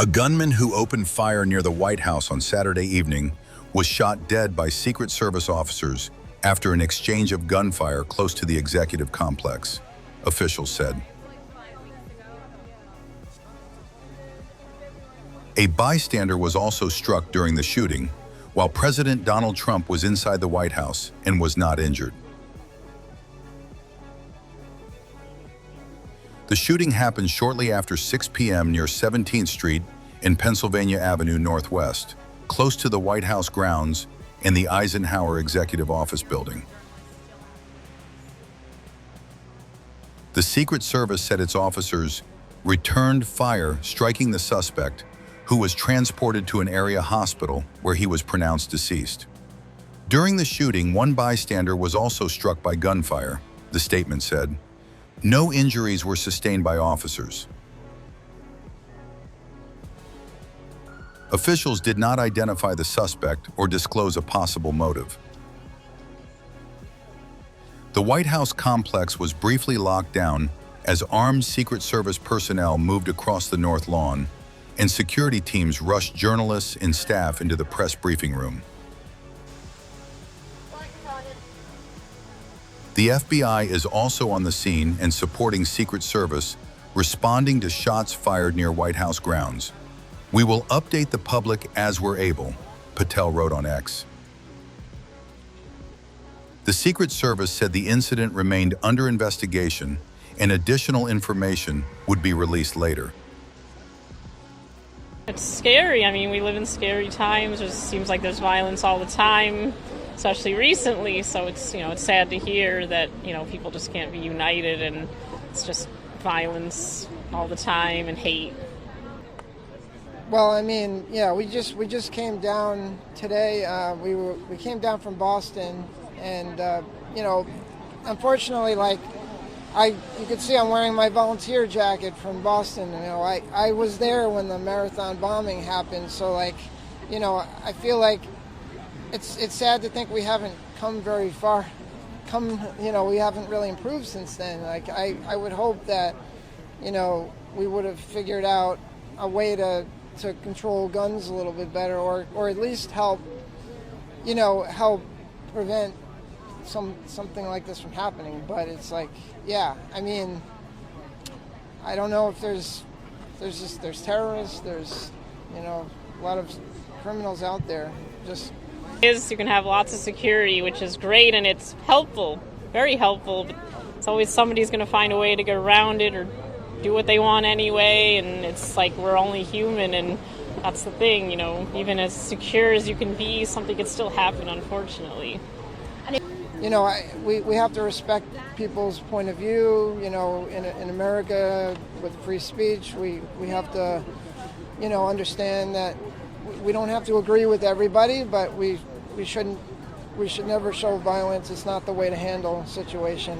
A gunman who opened fire near the White House on Saturday evening was shot dead by Secret Service officers after an exchange of gunfire close to the executive complex, officials said. A bystander was also struck during the shooting, while President Donald Trump was inside the White House and was not injured. The shooting happened shortly after 6 p.m. near 17th Street and Pennsylvania Avenue Northwest, close to the White House grounds and the Eisenhower Executive Office Building. The Secret Service said its officers returned fire, striking the suspect, who was transported to an area hospital where he was pronounced deceased. During the shooting, one bystander was also struck by gunfire, the statement said. No injuries were sustained by officers. Officials did not identify the suspect or disclose a possible motive. The White House complex was briefly locked down as armed Secret Service personnel moved across the North Lawn, and security teams rushed journalists and staff into the press briefing room. The FBI is also on the scene and supporting Secret Service, responding to shots fired near White House grounds. We will update the public as we're able, Patel wrote on X. The Secret Service said the incident remained under investigation and additional information would be released later. It's scary. I mean, we live in scary times. It seems like there's violence all the time, especially recently. So it's sad to hear that, people just can't be united and it's just violence all the time and hate. Well, I mean, yeah, we just came down today. We came down from Boston, and unfortunately, you could see I'm wearing my volunteer jacket from Boston. I was there when the marathon bombing happened, so I feel like it's sad to think we haven't come very far. We haven't really improved since then. I would hope that we would have figured out a way to control guns a little bit better, or at least help prevent something like this from happening. But it's I don't know if there's terrorists, there's a lot of criminals out there. You can have lots of security, which is great, and it's helpful, very helpful, but it's always somebody's going to find a way to get around it or do what they want anyway, and it's we're only human, and that's the thing, even as secure as you can be, something could still happen, unfortunately. We have to respect people's point of view. In America with free speech, we have to understand that we don't have to agree with everybody, but we should never show violence. It's not the way to handle a situation.